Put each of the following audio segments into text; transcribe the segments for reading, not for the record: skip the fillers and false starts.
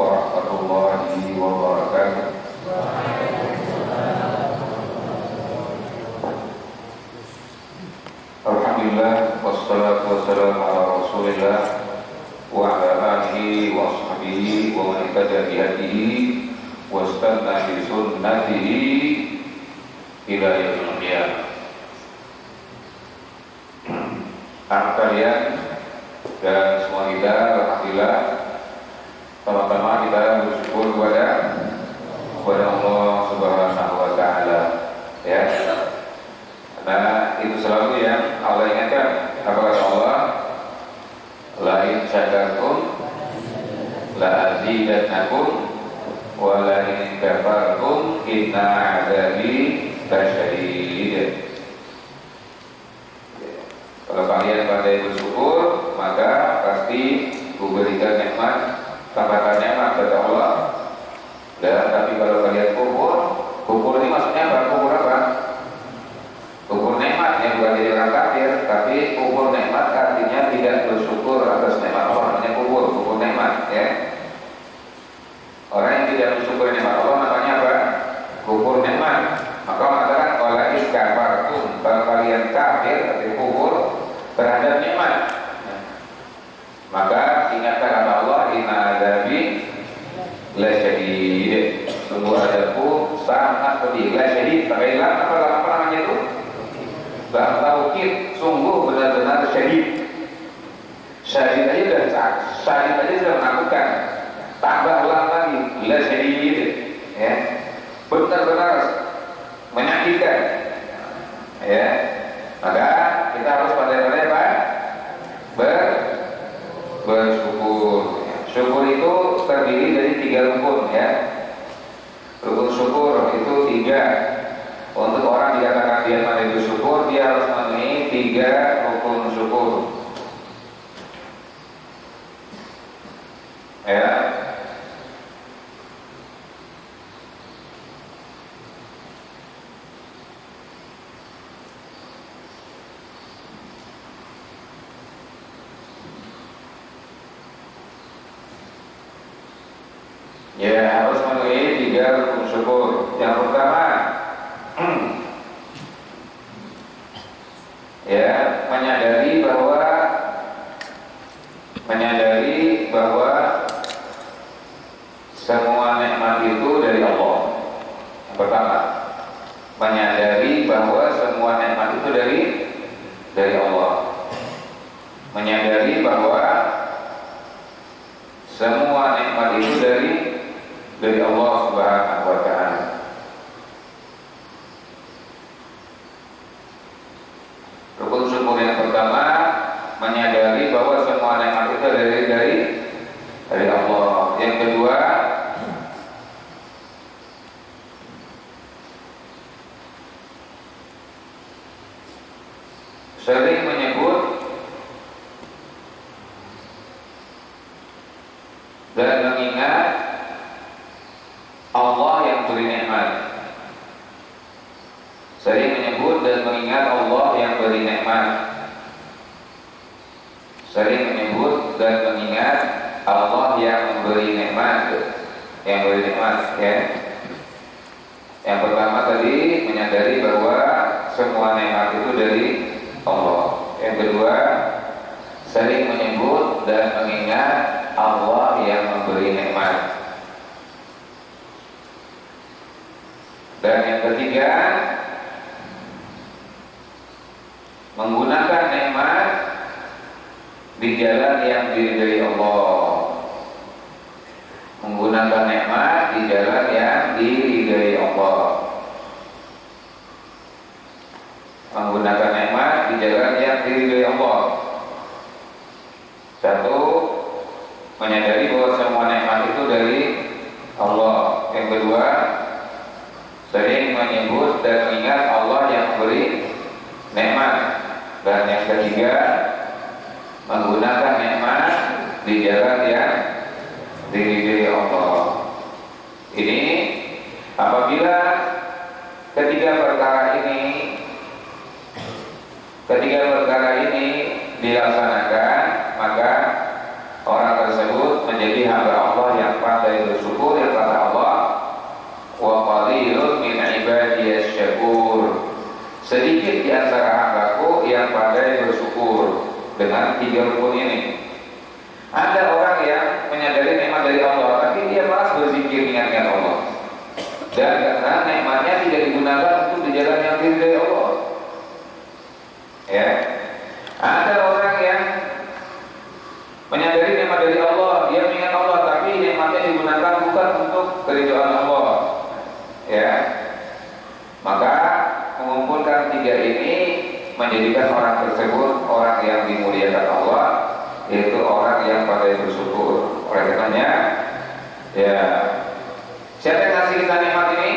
warahmatullahi wabarakatuh. Alhamdulillah wassalatu wassalamu ala Rasulillah wa ala alihi wa sahbihi wa man ittaba bi hadihi wastanna bi sunnatihi ila yaumil qiyamah. Kalian dan semua kita, alhamdulillah, pertama kita bersyukur kepada Allah Subhanahu wa taala, ya. Karena itu selalu yang Allah ingatkan. Apa kata Allah? La in syakartum la azidannakum wa la in kafartum inna 'adzabi lasyadid. Kalau kalian pandai bersyukur, maka pasti kuberikan nikmat, tambahkan nikmat kepada Allah. Dan tapi kalau kalian kufur ini maksudnya apa? Kufur apa? Kufur nikmat, yang bukan jadi orang kafir, tapi kufur nikmat artinya tidak bersyukur atas nikmat Allah, namanya kufur nikmat, ya. Orang yang tidak bersyukur nikmat Allah namanya apa? Kufur nikmat. Maka mengatakan qala in kafartum, kalau kalian kafir atau kufur terhadap nikmat, maka ingatkan kata Allah, inna adzabi lasyadid, sungguh adabku sangat pedih. Lasyadid pakai lam apa namanya itu? Lam taukid, sungguh benar-benar syadid. Syadid aja sudah menakutkan, tambah lam lagi lasyadid, ya, benar-benar menyakitkan, ya. Maka kita harus pandai-pandai apa? Bersyukur. Syukur itu terdiri dari 3 rukun, ya. Rukun syukur itu 3. Untuk orang dikatakan dia pandai bersyukur, dia harus memenuhi 3 rukun syukur, ya. Ya, harus memenuhi 3 rukun syukur. Yang pertama, ya, menyadari bahwa semua nikmat itu dari Allah. Yang pertama, menyadari bahwa semua nikmat itu dari Allah. Menyadari bahwa semua nikmat itu dari Allah Subhanahu wa taala. Rukun syukur yang pertama, menyadari bahwa semua nikmat itu dari Allah. Yang kedua, sering menyebut dan mengingat Allah yang beri nikmat. Sering menyebut dan mengingat Allah yang beri nikmat. Sering menyebut dan mengingat Allah yang memberi nikmat, ya. Yang pertama tadi menyadari bahwa semua nikmat itu dari Allah. Yang kedua, sering menyebut dan mengingat Allah yang memberi nikmat. Dan yang ketiga, menggunakan nikmat di jalan yang diridhai Allah. Menggunakan nikmat di jalan yang diridhai Allah. Menggunakan nikmat di jalan yang diridhai Allah. Satu, menyadari bahwa semua nikmat itu dari Allah. Yang kedua, sering menyebut dan mengingat Allah yang memberi nikmat. Dan yang ketiga, menggunakan nikmat di jalan yang diridhai Allah. Ini apabila ketiga perkara ini dilaksanakan, maka orang tersebut menjadi hamba Allah yang pandai dengan 3 rukun ini. Ada orang yang menyadari nikmat dari Allah, tapi dia malas berzikir ingat-ingat Allah. Dan karena nikmatnya tidak digunakan untuk di jalan yang diridhai Allah. Ya. Ada orang yang menyadari nikmat dari Allah, dia mengingat Allah, tapi nikmatnya digunakan bukan untuk keridhaan Allah. Ya. Maka mengumpulkan 3 ini menjadikan orang tersebut orang yang dimuliakan Allah, yaitu orang yang pandai bersyukur. Oleh karenanya, ya, siapa yang ngasih kita nikmat ini?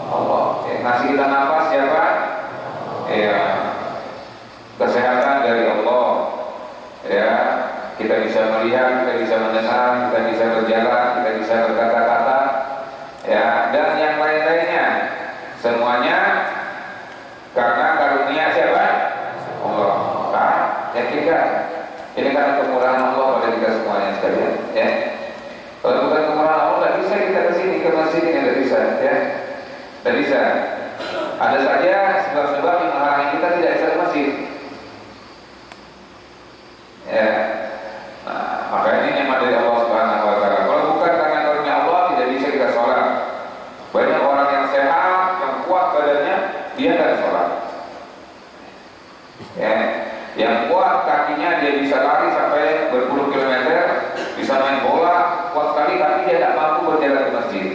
Allah. Ya, ngasih kita nafas siapa? Ya, kesehatan dari Allah. Ya, kita bisa melihat, kita bisa mendengar, kita bisa berjalan, kita bisa berkata-kata, ya, dan yang lain-lainnya. Semuanya karena karunia siapa? Allah. Nah, yakinkan ini karena kemurahan Allah pada kita semuanya sekalian. Ya, kalau bukan kemurahan Allah, tidak bisa kita kesini ke masjid ini, tidak bisa. Ya, tidak bisa. Ada saja sebab-sebab yang menghalangi kita tidak bisa ke masjid. Ya, nah, maka ini nikmat dari Allah Subhanahu Wa Taala. Kalau bukan karena karunia Allah, tidak bisa kita sholat. Banyak orang yang sehat, yang kuat badannya, dia tidak sholat. Ya, yang kuat kakinya dia bisa lari sampai berpuluh kilometer, bisa main bola, kuat sekali, tapi dia tidak mampu berjalan ke masjid.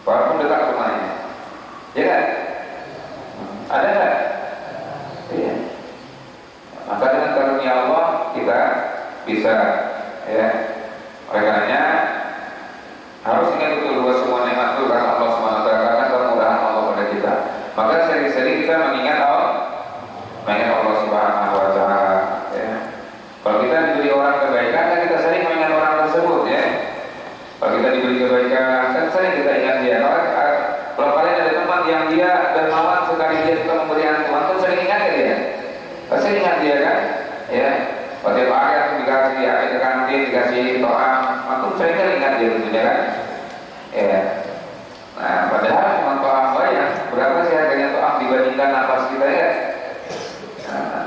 Walaupun dekat rumahnya, ya kan? Ada nggak? Iya. Maka dengan karunia Allah kita bisa, ya. Oleh karenanya harus ingat betul bahwa semua nikmat itu karena Allah SWT, karena kemurahan Allah pada kita. Maka sering-sering kita mengingat Allah Subhanahu Wa Taala. Ya. Kalau kita diberi orang kebaikan, kan kita sering mengingat orang tersebut, ya. Kalau kita diberi kebaikan, kan sering kita ingat dia. Kalau kalian ada teman yang dia dermawan sekali, dia suka memberi bantuan, tuh sering ingat ya dia. Pasti ingat dia kan? Ya. Pada hari aku dikasih air kantin, dikasih to'am, antum sering ingat dia tentunya kan? Ya. Nah, padahal cuma to'am banyak. Berapa sih harganya to'am dibandingkan nafas kita ya?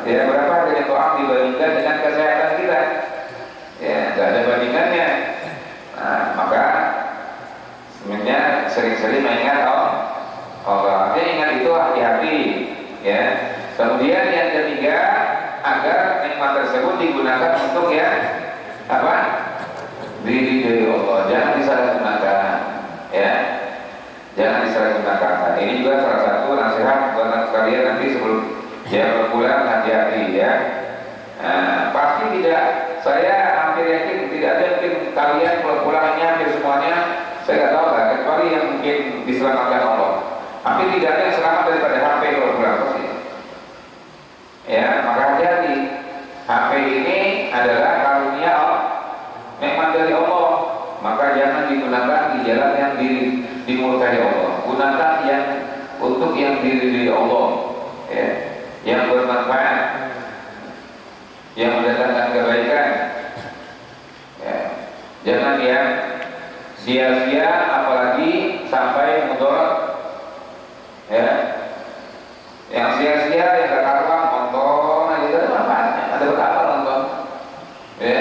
Ya, berapa harganya to'am dibandingkan dengan kesehatan kita? Ya, tidak ada bandingannya. Nah, maka sebenarnya sering-sering mengingat Allah. Dia ingat itu hati-hati. Ya. Kemudian yang ketiga, agar nikmat tersebut digunakan untuk ya apa? Diridhai Allah. Jangan disalahgunakan. Ya. Jangan disalahgunakan. Nah, ini juga salah satu nasihat buat kalian nanti sebelum berpulang, hati-hati ya. Nah, pasti tidak, saya hampir yakin tidak ada mungkin kalian kalau pulangnya hampir semuanya, saya nggak tahu lah, kecuali yang mungkin diselamatkan Allah. Hampir tidak ada yang selamat daripada HP kalau pulang pasti. Ya, maka hati-hati. HP ini adalah karunia Allah, nikmat dari Allah. Maka jangan digunakan di jalan yang dimurkai Allah. Gunakan yang untuk yang diridhai Allah. Ya. Yang bermanfaat, yang mendatangkan kebaikan. Ya. Jangan yang sia-sia, apalagi sampai mudarat. Ya. Yang sia-sia, yang gak karuan, nonton aja itu manfaatnya. Ada berapa nonton? Ya.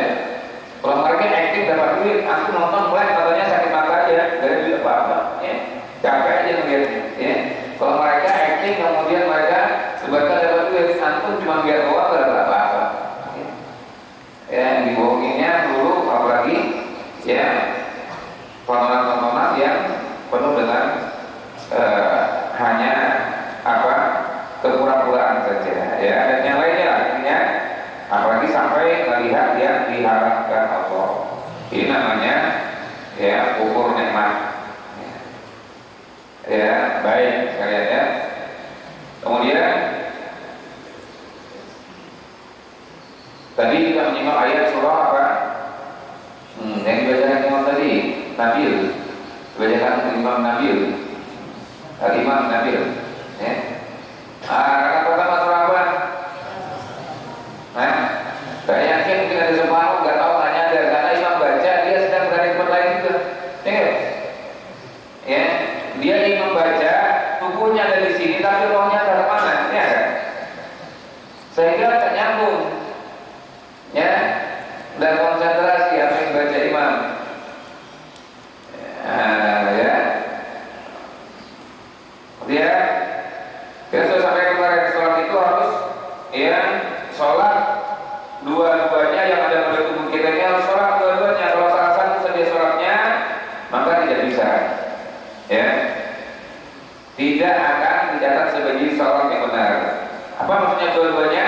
Kalau mereka aktif dapat duit, aku nonton mulai katanya sakit mata aja, dari duit apa-apa. Ya. Capek aja ngeliatnya. Ya. Kalau mereka aktif, kemudian mereka sebagian dapat duit, antum cuma biar doang, gak dapat apa-apa. Ya, dibohonginya dulu, apalagi ya tontonan-tontonan yang penuh dengan hanya apa kepura-puraan saja. Ya, dan yang lainnya artinya, apalagi sampai melihat yang diharapkan Allah. Ini namanya ya ukur nikmat. Ya, baik sekalian ya. Kemudian tadi kita menyimak ayat surah apa? Yang dibacakan Imam tadi, Nabil. Dibacakan Imam Nabil. Imam Nabil. Ya. Rakaat pertama surah apa? Nah, saya yakin mungkin ada separuh nggak tahu nggak nyadar karena Imam baca dia sedang berada di tempat lain juga. Ya, dia ingin membaca tubuhnya dari sini tapi rohnya dari mana? Ya kan? Sehingga ya, tidak akan dicatat sebagai sholat yang benar. Apa maksudnya dua-duanya?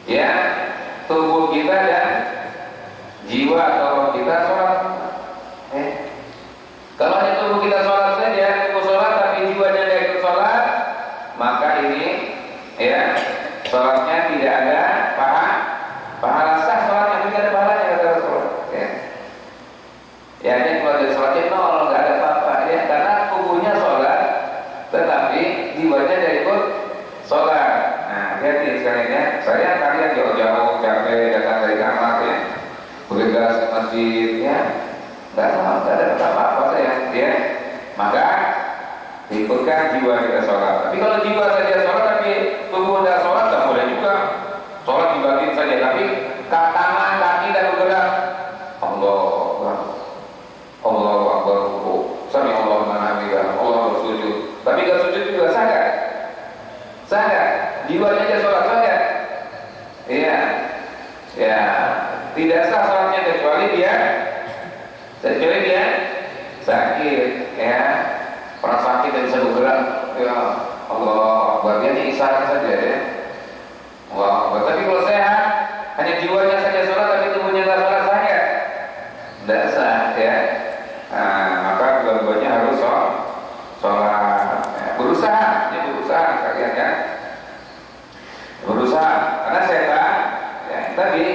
Ya, tubuh kita dan jiwa atau roh kita sholat. Kalau hanya tubuh kita sholat saja, tubuh sholat tapi jiwanya tidak ikut sholat, maka ini ya sholatnya tidak ada pahala sah, sholatnya tidak ada pahalanya kata Rasulullah. Ya, ini kalau dari sholatnya nol, nggak ada apa-apa ya, karena tubuhnya sholat, tetapi jiwanya tidak ikut sholat. Nah, hati-hati sekalian ya. Saya kalian jauh-jauh capek datang dari kamar ya, bergegas ke masjid ya, nggak ada apa-apa saya ya. Maka ikutkan jiwa kita sholat. Tapi kalau jiwa saja sholat tapi tubuh tidak sholat, tak boleh juga. Sholat dibagiin saja, tapi tangan kaki dan bergerak. Allahu Akbar, sami Allahu liman hamidah, Allah bersujud. Tapi kalau sujud juga sah nggak? Sah nggak? Jiwanya aja sholat sah nggak? Iya, ya tidak sah sholatnya kecuali dia sakit ya. Orang sakit dan bisa bergerak, ya Allah Akbar, dia ini isyarat saja ya. Wah, tapi kalau sehat hanya jiwanya saja sholat tapi tubuhnya nggak sholat, sah nggak? Tidak sah ya. Nah, maka dua-duanya harus sholat. Berusaha kalian ya. Berusaha, karena setan ya, tadi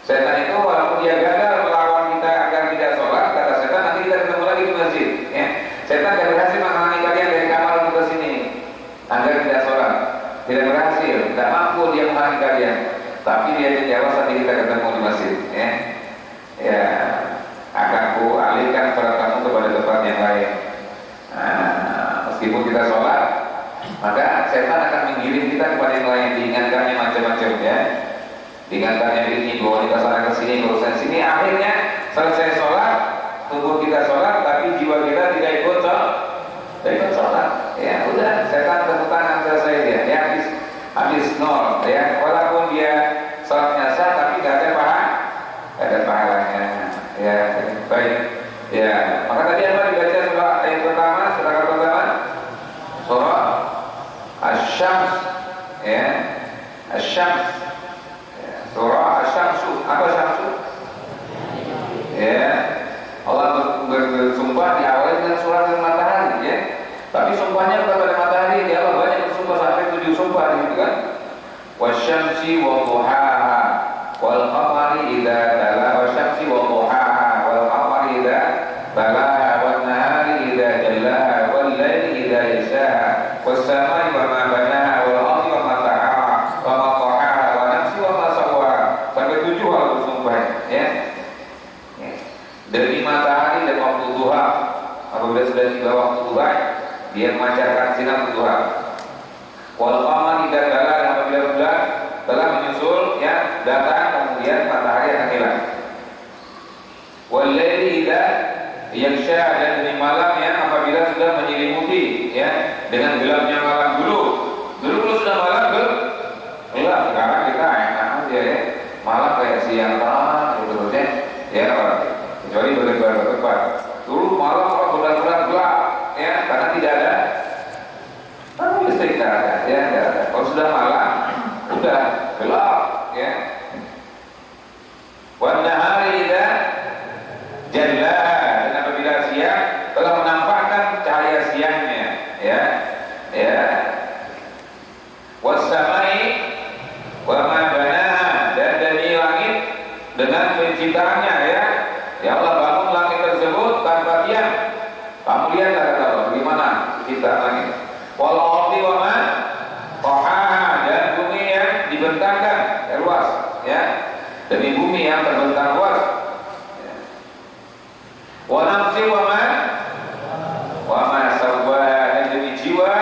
setan itu walaupun dia gagal melawan kita agar tidak sholat, kata setan nanti kita ketemu lagi di masjid ya. Setan tidak berhasil menghalangi kalian dari kamar untuk ke sini agar tidak sholat, tidak berhasil, tidak mampu dia menghalangi kalian, tapi dia dijawab nanti kita ketemu di masjid ya. Ya, akan ku alihkan sholat kamu kepada tempat yang lain. Nah, meskipun kita sholat, maka setan akan menggiring kita kepada yang lain, diingatkannya macam-macam ya. Diingatkannya ini, bahwa kita sana ke sini, urusan sini. Akhirnya selesai sholat, tubuh kita sholat, tapi jiwa kita tidak ikut sholat. Ya udah, setan tepuk tangan, selesai dia. Ya habis nol ya. Walaupun dia sholatnya sah, tapi tidak ada pahalanya. Ya baik. Ya, maka tadi apa dibaca surah ayat pertama, surah pertama, surah Asy-Syams ya, Asy-Syams ya. Surah Asy-Syamsu. Apa Syamsu? Ya, Allah bersumpah diawali dengan surah matahari ya. Tapi sumpahnya bukan pada matahari, dia Allah banyak bersumpah sampai 7 sumpah gitu kan. Wasyamsi wa duhaha wal qamari idza talaha, wasyamsi wa duhaha wal qamari idza talaha wan nahari idza jallaha wal laili idza yasaha was samai wa ma banaha wal ardi wa ma ta'aha wa ma qahaha wa nafsi wa ma sawwaha, sampai 7 Allah bersumpah ya. Demi matahari dan waktu duha, apabila sudah tiba waktu duha, dia memancarkan sinar duha. Wal qamari idza talaha, apabila bulan telah menyusul ya datang, kemudian matahari akan hilang. Wal laili idza yaghsha, dan demi malam ya apabila sudah menyelimuti ya dengan gelapnya malam. Dulu sudah malam gelap, sekarang kita enak aja ya, malam kayak siang terang gitu ya, kecuali berdebar-debar. Dulu malam kalau bulan-bulan gelap ya, karena tidak ada listrik, tidak ada ya, tidak ada. Kalau sudah malam udah gelap ya. Wan nahari idza jalla, dan apabila siang telah menampakkan cahaya siangnya ya. Was samai wa ma banaha, dan dari langit dengan penciptaannya ya. Ya Allah bangun langit tersebut tanpa tiang. Kamu lihatlah kata Allah bagaimana penciptaan langit. Wal ardi wa ma qahaha, dan bumi yang dibentangkan ya, luas ya, demi bumi yang terbentang luas ya. Wa nafsi wa ma sawwaha, dan demi jiwa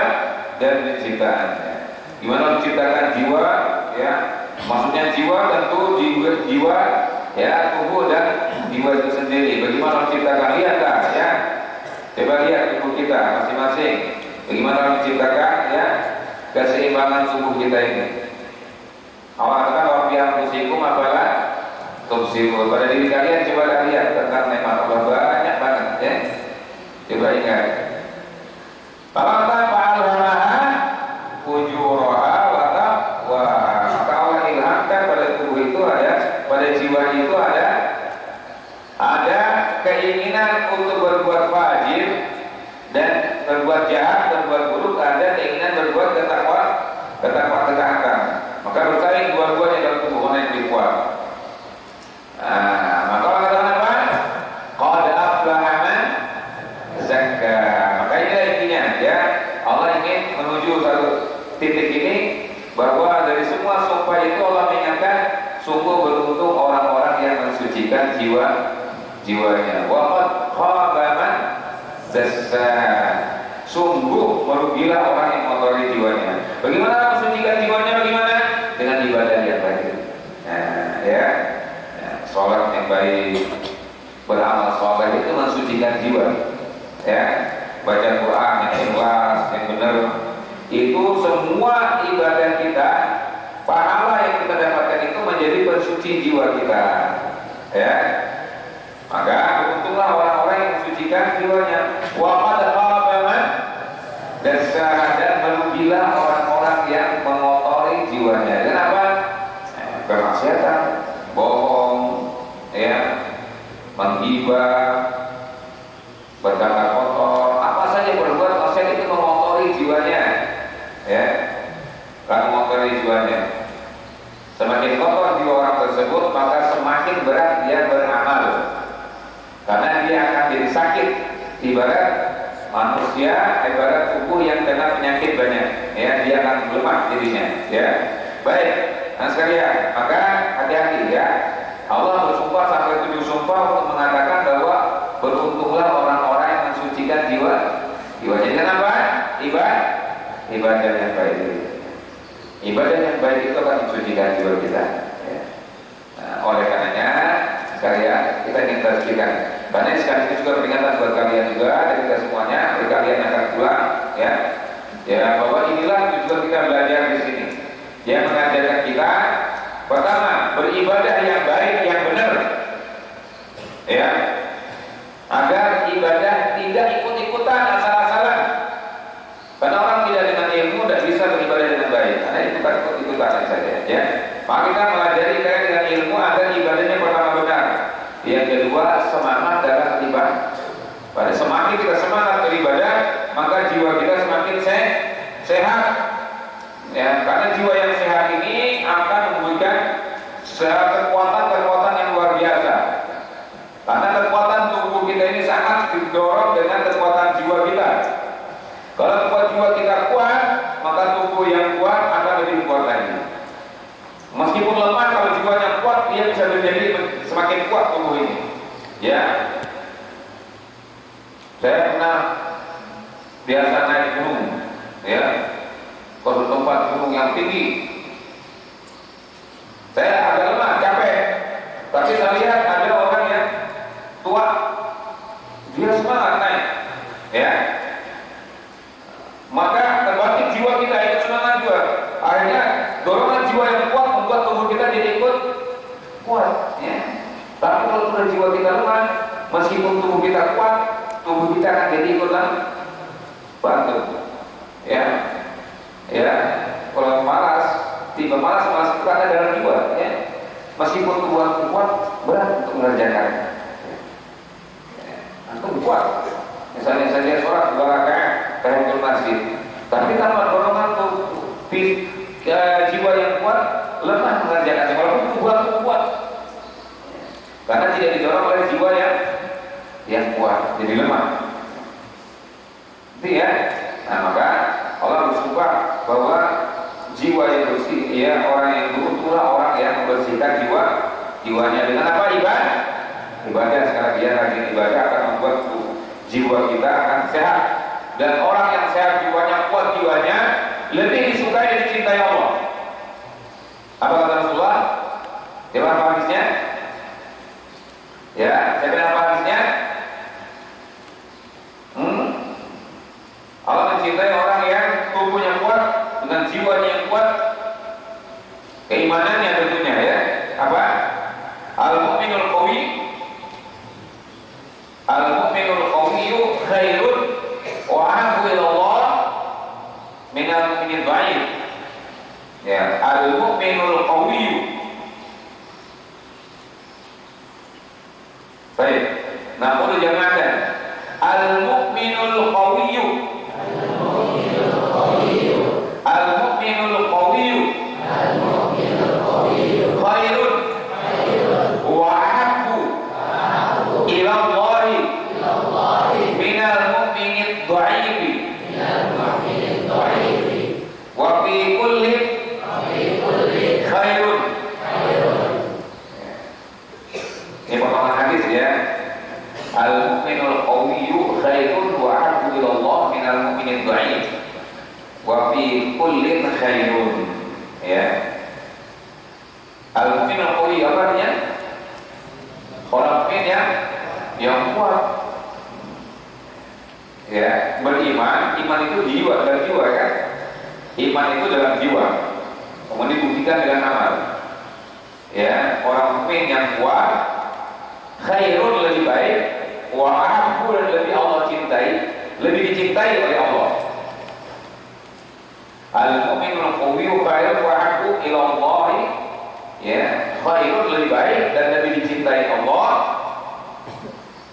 dan penciptaannya. Gimana menciptakan jiwa ya, maksudnya jiwa tentu jiwa ya, tubuh dan jiwa itu sendiri. Bagaimana menciptakan, lihatlah ya, coba lihat tubuh kita masing-masing, bagaimana menciptakan ya keseimbangan tubuh kita ini. Awal kan wafi'an fusikum apalah tubsirun, pada diri kalian coba lihat tentang nikmat Allah, banyak banget ya. keinginan untuk berbuat fajir dan berbuat jahat, berbuat buruk, ada keinginan berbuat ketakwaan. Maka bersaing dua-duanya dalam tubuh orang yang lebih kuat. Maka Allah katakan apa? Qad aflaha man zakka. Maka inilah intinya, ya. Allah ingin menuju satu titik ini bahwa dari semua sumpah itu Allah mengingatkan sungguh beruntung orang-orang yang mensucikan jiwanya. Wa qad khaba man dassaha. Sungguh merugilah orang yang mengotori jiwanya. Bagaimana mensucikan jiwanya? Bagaimana? Dengan ibadah yang baik. Ya, sholat yang baik, beramal soleh itu mensucikan jiwa. Ya, baca Quran yang ikhlas, yang benar. Itu semua ibadah kita, pahala yang kita dapatkan itu menjadi pensuci jiwa kita. Ya, maka beruntunglah orang-orang yang mensucikan jiwanya. Wa qad khaba man dassaha, dan merugilah orang-orang yang mengotori jiwanya. Kenapa? Kemaksiatan, bohong, ya, menggibah, berkata kotor, apa saja berbuat maksiat itu mengotori jiwanya, ya, kan mengotori jiwanya. Semakin kotor jiwa orang tersebut, maka semakin berat dia beramal, karena dia akan jadi sakit. Ibarat manusia, ibarat tubuh yang kena penyakit banyak, ya, dia akan lemah dirinya, ya. Baik, nah sekalian, maka hati-hati, ya. Allah bersumpah sampai 7 sumpah untuk mengatakan bahwa beruntunglah orang-orang yang mensucikan jiwanya. Kenapa? Ibadah yang baik. Ibadah yang baik itu akan mensucikan jiwa kita. Ya. Nah, oleh karenanya, sekalian kita ingin pastikan. Karena sekali ini juga peringatan buat kalian juga, dan kita semuanya, bagi kalian yang akan pulang, ya. Ya, bahwa inilah juga kita belajar di sini. Yang mengajarkan kita, pertama, beribadah yang baik, yang benar, ya, agar ibadah tidak ikut-ikutan, asal-asalan. Karena orang tidak dengan ilmu tidak bisa beribadah dengan baik, karena itu kan ikut-ikutan saja, ya. Maka kita melajari kalian dengan ilmu agar ibadahnya pertama benar. Yang kedua, semangat dalam ibadah. Pada semakin kita semangat beribadah, maka jiwa kita semakin sehat. Ya, karena jiwa yang sehat ini akan memberikan kekuatan yang luar biasa. Karena kekuatan tubuh kita ini sangat didorong dengan kekuatan jiwa kita. Kalau kekuatan jiwa kita kuat, maka tubuh yang kuat akan lebih kuat lagi. Meskipun lemah, kalau jiwanya kuat, dia bisa menjadi semakin kuat tubuh ini. Ya, saya pernah biasa naik gunung, ya, ke tempat gunung yang tinggi. Saya agak lemah, capek, tapi saya lihat ada orang yang tua, dia semangat naik, ya. Maka terbalik jiwa kita ikut semangat juga. Akhirnya dorongan jiwa yang kuat membuat tubuh kita jadi ikut kuat, ya. Tapi kalau sudah jiwa kita lemah, meskipun tubuh kita kuat, tubuh kita akan jadi ikut bantu, ya. Ya, kalau malas, tiba malas itu karena dalam jiwa, ya. Meskipun tubuh kuat, berat untuk mengerjakan. Antum kuat. Misalnya saja sholat 2 rakaat tahiyatul masjid, tapi tanpa dorongan tubuh jiwa yang kuat, lemah mengerjakannya. Walaupun tubuh kuat, karena tidak didorong oleh jiwa yang kuat, jadi lemah. Itu ya. Nah, maka Allah bersumpah bahwa jiwa yang bersih, ya, orang yang beruntunglah orang yang membersihkan jiwanya dengan apa? Ibadah. Sekali lagi, ya, rajin ibadah akan membuat jiwa kita akan sehat, dan orang yang sehat jiwanya, kuat jiwanya, lebih disukai dan dicintai Allah. Apa kata Rasulullah? Siapa apa hadisnya? Ya, siapa apa hadisnya? Allah mencintai orang yang tubuhnya kuat, dengan jiwanya yang kuat, keimanannya tentunya, ya. Apa? Al-mu'minul qawiyyu khairun wa ahabbu ila Allah minal mu'minil dha'if. Ya, al-mu'minul qawiyyu. Baik. Namun dijamakan al-mu'minul qawiyyu. Al-mu'minul qawiyyu khairun wa ahabbu ila Allahi minal mu'minid dha'ifi wa fi kulli khairun. Ini potongan hadis ya. Al-mu'minul qawiyyu khairun wa ahabbu ila Allah minal mu'minid dha'if wa fi kullin khairun. Ya. Al-mu'minul qawiyyu apa artinya? Orang mukmin yang kuat. Ya, beriman, iman itu jiwa dan jiwa kan? Iman itu dalam jiwa. Kemudian dibuktikan dengan amal. Ya, orang mukmin yang kuat, khairun lebih baik, wa ahabbu dan lebih Allah cintai, lebih dicintai oleh Allah. Al-mu'minul qawiyyu khairun wa ahabbu ila Allah. Ya, khairun lebih baik dan lebih dicintai Allah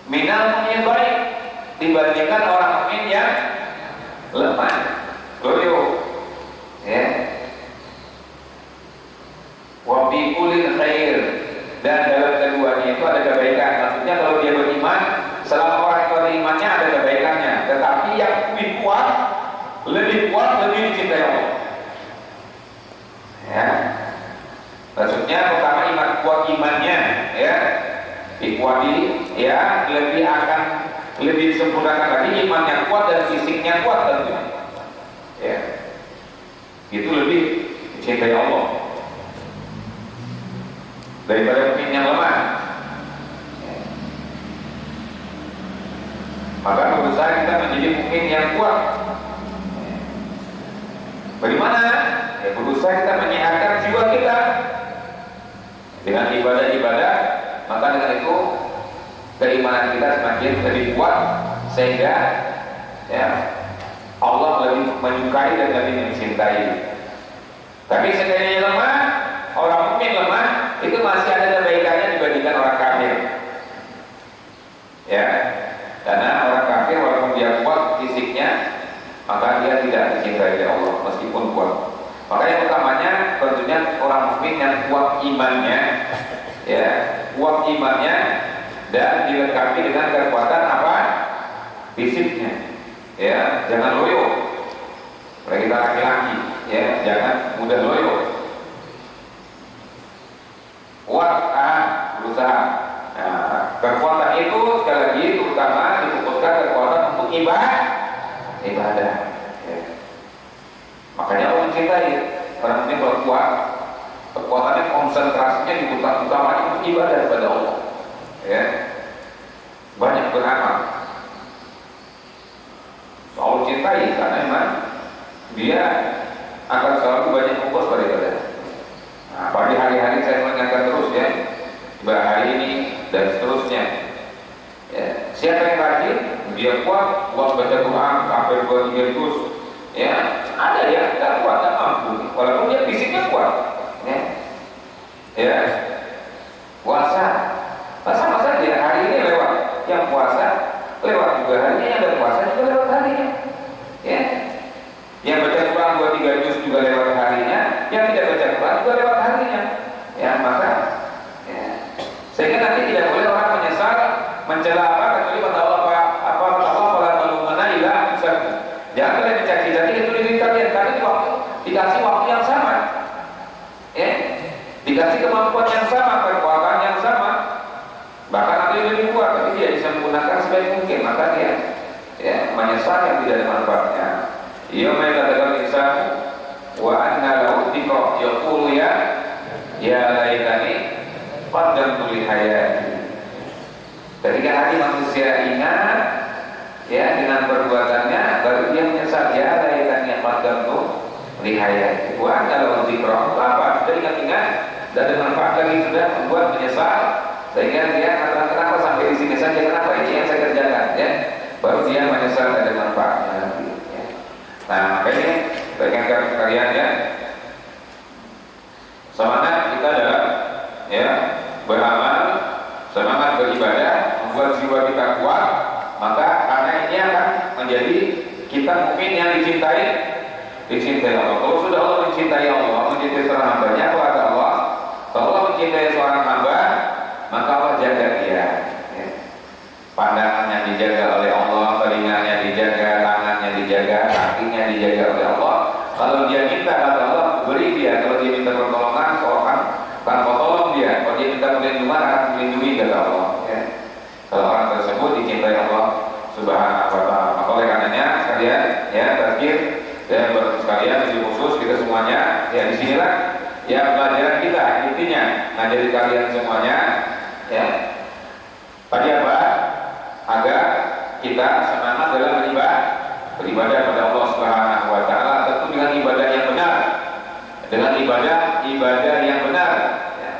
minal mu'min baik dibandingkan orang mukmin yang lemah, loyo. Ya. Wa fi kullin khair, dan dalam keduanya itu ada kebaikan. Maksudnya kalau dia beriman, selama orang itu ada imannya ada kebaikannya. Tetapi yang lebih kuat, lebih dicintai Allah. Ya. Maksudnya pertama iman kuat imannya, ya, dikuati, ya, lebih disempurnakan lagi imannya kuat dan fisiknya kuat tentunya. Ya, itu lebih dicintai Allah daripada mukmin yang lemah. Ya. Maka berusaha kita menjadi mukmin yang kuat. Ya. Bagaimana? Ya, berusaha kita menyehatkan jiwa kita dengan ibadah-ibadah, maka dengan itu keimanan kita semakin lebih kuat sehingga ya Allah lebih menyukai dan lebih mencintai. Tapi sekiranya lemah, orang mukmin lemah, itu masih ada kebaikannya dibandingkan orang kafir. Ya, karena orang kafir walaupun dia kuat fisiknya, maka dia tidak dicintai oleh Allah meskipun kuat. Makanya utamanya tentunya orang mukmin yang kuat imannya, ya, kuat imannya dan dilengkapi dengan kekuatan apa? Fisiknya. Ya, jangan loyo. Kalau kita laki-laki, ya, jangan mudah loyo. Kuat, berusaha. Nah, kekuatan itu sekali lagi terutama difokuskan kekuatan untuk ibadah. Ya. Makanya Allah mencintai orang ini kalau kuat, kekuatannya konsentrasinya dibutuhkan utamanya untuk ibadah kepada Allah. Ya, banyak beramal. Allah cintai karena memang dia akan selalu banyak fokus pada ibadah. Nah, pada hari-hari saya mengingatkan terus ya, ibadah hari ini dan seterusnya. Ya, siapa yang rajin, dia kuat baca Quran sampai 2-3 juz. Ya, ada yang tidak kuat, tidak mampu, walaupun dia fisiknya kuat. Ya, puasa, sama saja hari ini lewat, yang puasa lewat juga harinya, yang ada puasa juga lewat harinya. Ya, yang baca Quran 2-3 juz juga lewat harinya, yang tidak baca Quran juga lewat harinya. Ya, maka ya, sehingga nanti tidak boleh orang menyesal mencela apa kecuali pada Allah pada mana ilah misalnya. Jangan kalian mencaci jadi itu diri kalian karena dikasih waktu yang sama, ya, dikasih kemampuan yang sama, kekuatan yang sama, bahkan nanti lebih kuat, tapi dia bisa menggunakan sebaik mungkin, maka dia ya menyesal yang tidak ada manfaatnya. Ia mengatakan insan wa anna lahu dzikra yaqulu ya laitani qaddamtu li hayati. Ketika hati manusia ingat ya dengan perbuatannya, baru dia menyesal ya laitani qaddamtu li hayati. Wa anna lahu dzikra apa? Sudah ingat-ingat dan ada manfaat lagi sudah membuat menyesal sehingga dia katakan kenapa sampai di sini saja, kenapa ini yang saya kerjakan ya, baru dia menyesal ada manfaatnya nanti ya. Nah makanya rekan-rekan sekalian ya, semangat kita dalam ya beramal, semangat beribadah, membuat jiwa kita kita mukmin yang dicintai Allah. Kalau sudah Allah mencintai Allah, mencintai seorang hambanya, apa kata Allah? Kalau Allah mencintai seorang hamba, maka Allah jaga dia. Ya. Pandangannya dijaga oleh Allah, telinganya dijaga, tangannya dijaga, kakinya dijaga oleh Allah. Kalau dia minta kata Allah, beri dia. Kalau dia minta pertolongan, akan tolong dia. Kalau dia minta perlindungan, akan melindungi kata Allah. Ya. Kalau orang tersebut dicintai Allah Subhanahu wa ta'ala. Maka oleh karenanya sekalian, ya terakhir dan sekalian di khusus kita semuanya, ya disinilah ya pelajaran kita intinya ngajari kalian semuanya, ya tadi apa? Agar kita semangat dalam beribadah pada Allah Subhanahu wa ta'ala, tentu dengan ibadah yang benar, dengan ibadah yang benar, ya.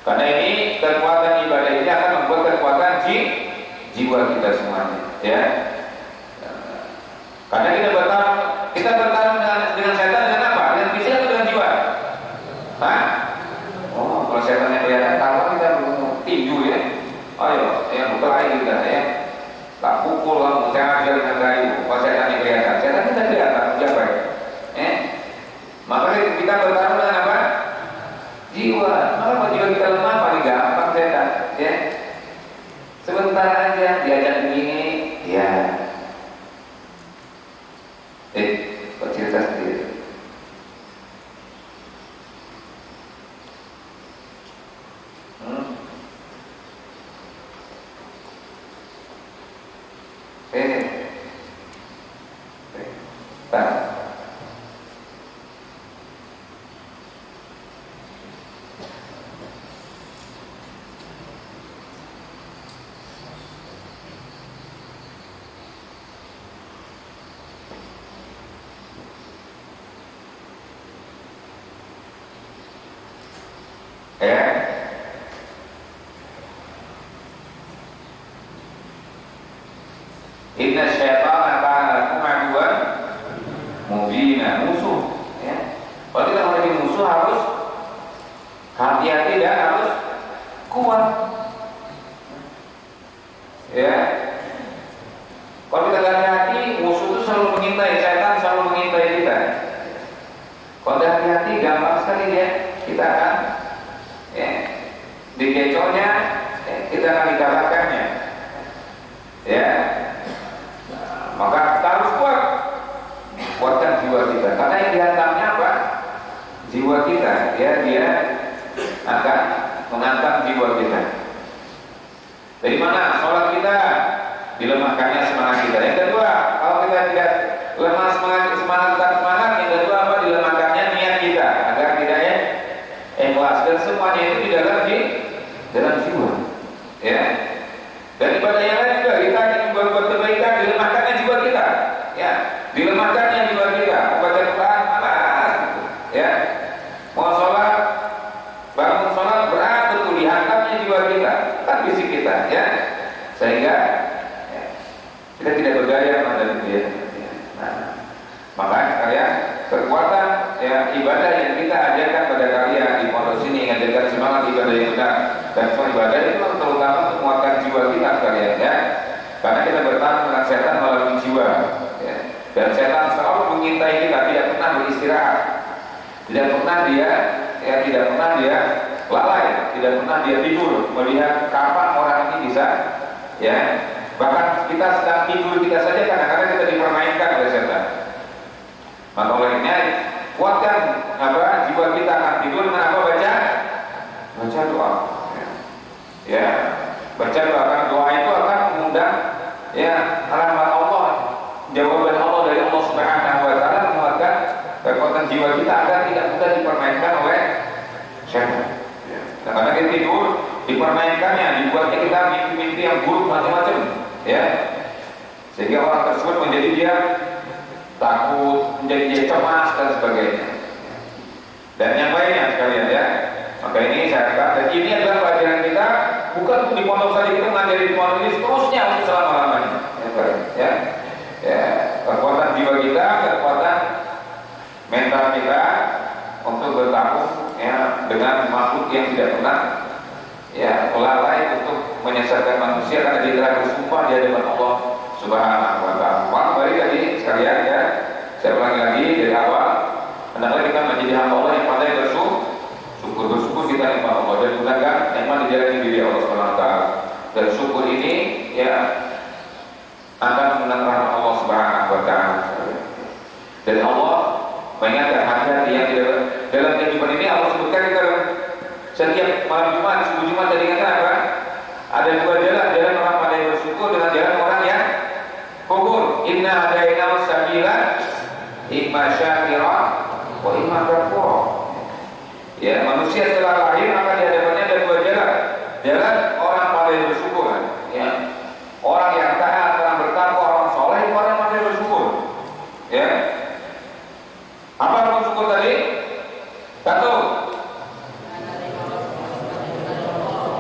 Karena ini kekuatan ibadah ini akan membuat kekuatan jiwa kita semuanya, ya. Karena kita bertarung dengan setan dengan apa? Dengan fisik atau dengan jiwa? Hah? Oh, kalau setannya kelihatan kalah kita tinju ya. Ayo, yang berkelahi kita ya. Tak pukul lah, saya ajar dengan kayu. Kalau setannya kelihatan, setan kita kelihatan siapa ya? Maka kita bertarung dengan apa? Jiwa. Maka kalau jiwa kita lemah paling gampang setan, ya. Sebentar aja diajak begini, ya. Kok cerita sendiri? Inna syaitana kana lakum aduwwan mubina, musuh ya. Kalau kita memiliki musuh harus hati-hati dan harus kuat ya. Kalau kita hati-hati, musuh itu selalu mengintai, setan selalu mengintai kita. Kalau kita hati-hati, gampang sekali dia, kita akan ya, dikecohnya, ya, kita akan dikalahkannya ya. Maka kita harus kuatkan jiwa kita, karena yang dihantamnya apa? Jiwa kita, ya, dia akan menghantam jiwa kita. Dari mana? Sholat kita dilemahkannya semangat kita. Yang kedua, kalau kita tidak lemah semangat, yang kedua apa? Dilemahkannya niat kita agar tidak ikhlas, dan semuanya itu di dalam jiwa, ya. Dan ibadah yang lain juga kita ingin membuat kebaikan, dilemahkannya jiwa kita, ya, dilemahkannya jiwa kita. Baca Quran malas, gitu, ya. Mau sholat, bangun sholat berat, betul dihantamnya jiwa kita, kan fisik kita, ya. Sehingga ya, kita tidak berdaya pada dunia. Nah, maka sekalian kekuatan ya ibadah yang kita ajarkan pada kalian di pondok sini, mengajarkan semangat ibadah yang benar, dan semua ibadah itu terutama untuk menguatkan jiwa kita sekalian, ya. Karena kita bertahan dengan setan melalui jiwa, ya. Dan setan selalu mengintai kita, tidak pernah beristirahat, tidak pernah dia lalai, tidak pernah dia tidur melihat kapan orang ini bisa, ya. Bahkan kita sedang tidur kita saja kadang-kadang kita dipermainkan oleh setan. Maka olehnya kuatkan apa jiwa kita akan tidur dengan apa? Baca doa, ya. Baca doa, karena doa itu akan mengundang ya rahmat Allah, jawaban Allah dari Allah Subhanahu wa ta'ala, menguatkan kekuatan jiwa kita agar tidak mudah dipermainkan oleh setan. Ya. Nah, karena kita tidur dipermainkannya, dibuatnya kita mimpi-mimpi yang buruk macam-macam, ya. Sehingga orang tersebut menjadi dia takut, menjadi dia cemas dan sebagainya. Dan yang lainnya sekalian, ya. Maka ini saya katakan, ini adalah pelajaran kita, bukan untuk di pondok saja, kita mengajari di pondok ini seterusnya untuk selama-lamanya, ya. Ya, kekuatan jiwa kita, kekuatan mental kita untuk bertaruh ya dengan makhluk yang tidak pernah ya lalai untuk menyesatkan manusia, karena dia telah bersumpah di hadapan Allah Subhanahu wa ta'ala. Kembali tadi sekalian bersyukur kita nikmat Allah dan gunakan nikmat dijalani diri Allah Subhanahu wa taala. Dan syukur ini ya akan menang rahmat Allah Subhanahu wa taala. Dan Allah mengingatkan hati-hati yang tidak dalam kehidupan ini. Allah sebutkan kita setiap malam Jumat, subuh Jumat tadi kata apa? Ada dua jalan, jalan orang pada yang bersyukur dengan jalan orang yang kufur. Inna hadainahu sabila imma syakira wa imma kafura. Ya, manusia setelah lahir maka di hadapannya ada dua jalan. Jalan orang pada yang bersyukur, ya. Orang yang taat, orang bertakwa, orang soleh, orang pada yang bersyukur. Ya. Apa yang bersyukur tadi? Satu.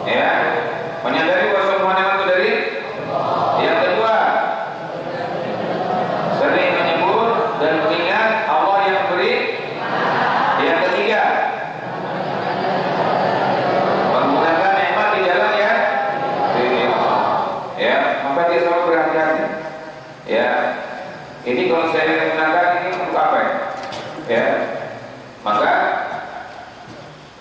Ya, menyadari bahwa semua nikmat itu dari yang kedua, sering menyebut dan mengingat Allah yang beri. Yang ketiga, menggunakan nikmat di jalan ya diri Allah. Ya, maka dia selalu berhati-hati. Ya, ini kalau saya gunakan ini untuk apa ya? Ya, maka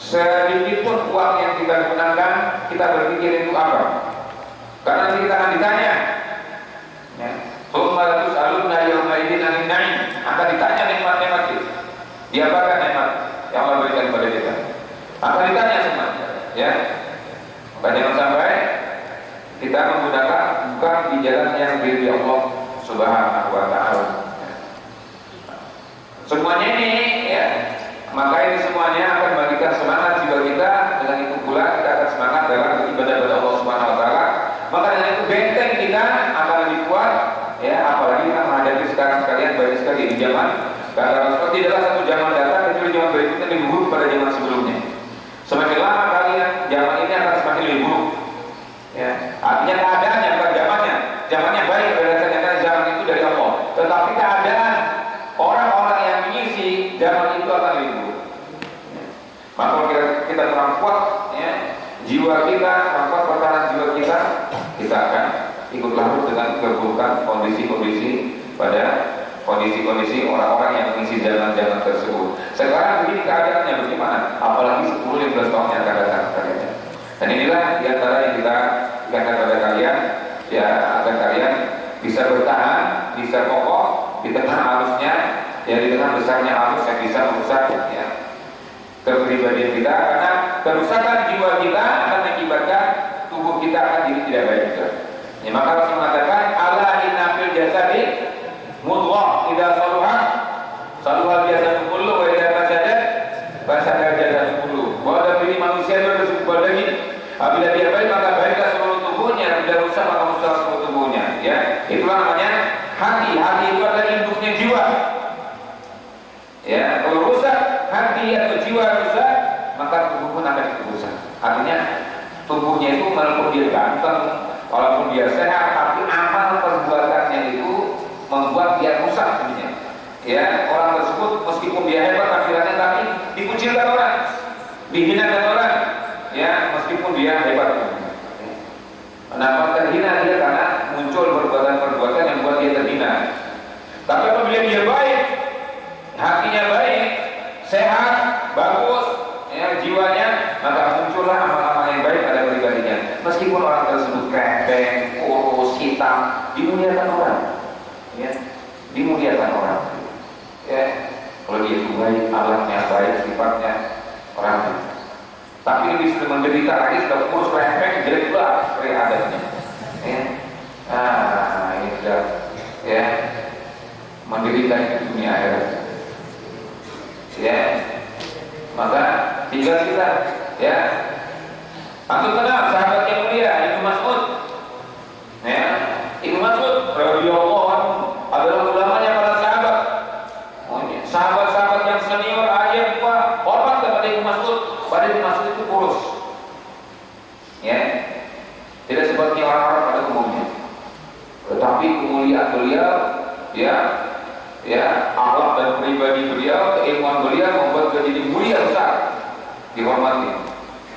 sedikit pun uang yang kita gunakan, kita berpikir itu apa? Karena nanti kita akan ditanya. Ya. Tsumma tus'alunna yawma idzin 'anil na'im. Akan ditanya nikmat-nikmat itu. Diapakan nikmat yang Allah berikan kepada kita? Akan ditanya semua. Ya. Maka jangan sampai kita menggunakan bukan di jalan yang diri Allah Subhanahu wa taala. Semuanya ini ya. Maka ini semuanya akan memberikan semangat jiwa kita. Dengan itu pula kita akan semangat dalam beribadah kepada Allah Subhanahu wa taala. Maka dengan itu benteng kita akan lebih kuat ya, apalagi kita menghadapi sekarang sekalian banyak sekali di zaman karena seperti adalah satu zaman datang kecuali zaman berikutnya lebih buruk pada zaman sebelumnya. Semakin lama kalian zaman ini akan semakin lebih buruk. Ya, artinya keadaannya bukan zamannya. Zamannya baik berdasarkan karena zaman itu dari Allah. Tetapi keadaan orang-orang yang mengisi zaman itu akan lebih buruk. Maka kalau kita kurang kuat ya, jiwa kita, kurang kuat pertahanan jiwa kita akan ikut larut dengan keburukan kondisi-kondisi pada kondisi-kondisi orang-orang yang mengisi zaman-zaman tersebut. Sekarang begini keadaannya bagaimana? Apalagi 10-15 tahun yang akan datang. Dan inilah diantara yang kita ingatkan kepada kalian ya, agar kalian bisa bertahan, bisa kokoh di tengah arusnya, ya di tengah besarnya arus yang bisa merusak ya kepribadian kita, karena kerusakan jiwa kita akan mengakibatkan tubuh kita akan jadi tidak baik juga. Ya, maka Rasul mengatakan ala inna fil jasadi mudghah idza saluha saluha jasadu kullu wa idza fasada jasadu kullu. Bahwa dalam diri manusia itu ada sebuah daging. Apabila dia baik maka baiklah seluruh tubuhnya, apabila rusak maka rusak seluruh tubuhnya. Ya, itulah namanya hati. Hati itu adalah induknya jiwa. Ya, kalau rusak hati atau jiwa rusak, maka tubuh pun akan ikut rusak. Artinya tubuhnya itu walaupun dia ganteng, walaupun dia sehat, tapi amal perbuatannya itu membuat dia rusak sebenarnya. Ya, orang tersebut meskipun dia hebat akhiratnya, tapi dikucilkan orang, dihinakan orang. Ya, meskipun dia hebat. Kenapa terhina dia? Karena muncul perbuatan-perbuatan yang membuat dia terhina. Tapi apabila dia baik, hatinya baik, sehat, bagus, ya, jiwanya, maka muncullah amal-amal yang baik pada pribadinya. Meskipun orang tersebut krempeng, kurus, hitam, dimuliakan orang, ya, dimuliakan orang. Ya, kalau dia itu baik, alatnya baik, sifatnya orang. Tapi lebih sudah menderita lagi, sudah kurus, krempeng, jelek pula seperti adanya. Ya, ini sudah, ya, menderita di dunia akhirat. Ya, maka tinggal kita ya. Antum kenal sahabat yang mulia Ibnu Mas'ud. Ya, Ibnu Mas'ud radhiyallahu anhu adalah ulamanya para sahabat. Oh, ya. Sahabat-sahabat yang senior aja gua hormat kepada Ibnu Mas'ud. Pada Ibnu Mas'ud itu kurus. Ya. Tidak seperti orang-orang pada umumnya. Tetapi kemuliaan beliau ya, akhlak dan pribadi beliau, keilmuan beliau membuat beliau jadi mulia besar, dihormati.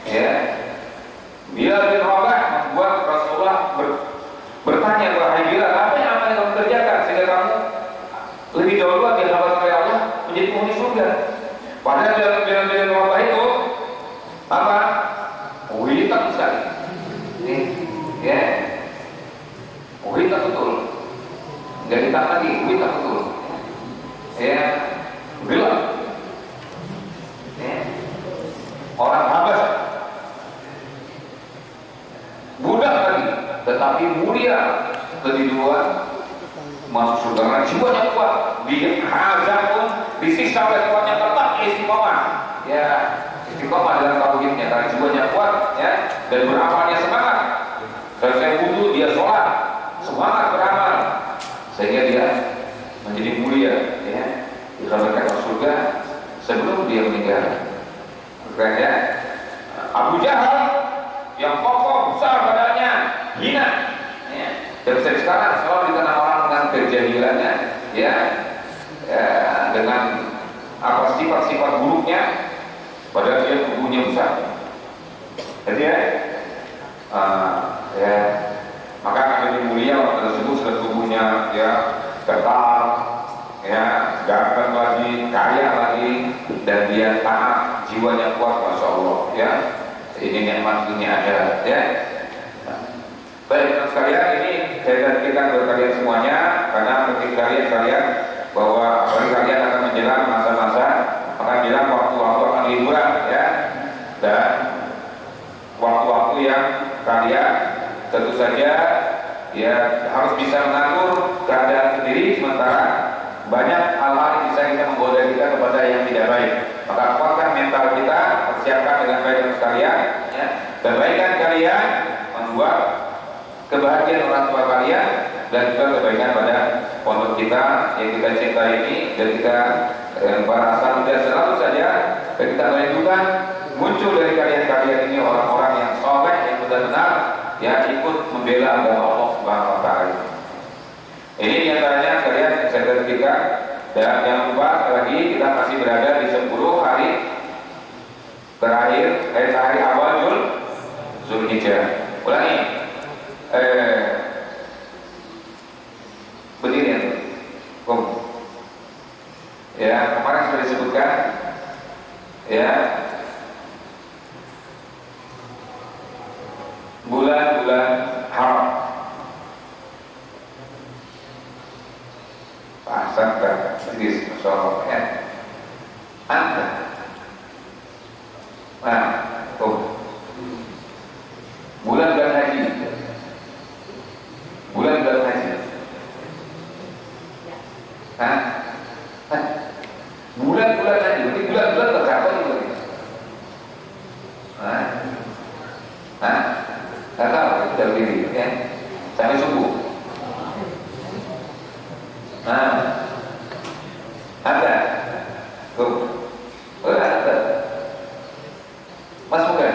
Ya, Bilal bin Rabah membuat Rasulullah bertanya, wahai Bilal, apa yang akan kamu kerjakan sehingga kamu lebih dahulu dihambat oleh Allah menjadi penghuni surga? Padahal Bilal bin Rabah itu apa nggak hitam lagi, hitam betul. Ya, gelap. Ya. Orang habas, budak lagi, tetapi mulia kedua masuk surga karena jiwanya kuat. Dia azab pun disiksa oleh Tuhan yang tetap istiqomah. Ya, istiqomah dalam tauhidnya karena jiwanya kuat, ya, dan beramalnya semangat. Selesai wudu dia sholat, semangat beramal, sehingga dia menjadi mulia, ya, dikabarkan masuk surga sebelum dia meninggal. Keren ya. Abu Jahal yang kokoh besar badannya, hina, ya. Dan sekarang selalu dikenal orang dengan kejahilannya, ya, dengan apa sifat-sifat buruknya, padahal dia tubuhnya besar. Jadi ya, maka akan lebih mulia orang tersebut sudah tubuhnya ya ketal, ya, ganteng lagi, kaya lagi, dan dia taat, jiwanya kuat, masya Allah, ya. Ini nikmat dunia akhirat, ya. Baik, teman sekalian, ini saya janjikan buat kalian semuanya, karena mungkin kalian bahwa kalian akan menjelang masa-masa, akan menjelang waktu-waktu akan liburan, ya, dan waktu-waktu yang kalian tentu saja ya harus bisa mengatur keadaan sendiri, sementara banyak hal-hal yang bisa kita menggoda kita kepada yang tidak baik. Maka kuatkan mental kita, persiapkan dengan baik sekalian, ya, kebaikan kalian membuat kebahagiaan orang tua kalian dan juga kebaikan pada pondok kita yang kita cintai ini, dan kita para muda selalu saja dan kita rindukan muncul dari kalian-kalian ini orang-orang yang soleh, yang benar-benar ya ikut membela agama Allah Subhanahu wa taala. Ini diantaranya kalian sertifikat, dan jangan lupa sekali lagi kita masih berada di 10 hari terakhir, hari awal Zulhijjah. Ulangi, berdiri ya, ya, kemarin sudah disebutkan, ya, bulan-bulan haram. Pasang dan sedih, masya Allah, ya. Anda, nah, bulan-bulan haji, bulan-bulan haji, bulan-bulan haji, berarti bulan-bulan berapa ini berarti? Nggak tahu, kita berdiri, ya, sampai subuh. Ada, ada, Mas Muka,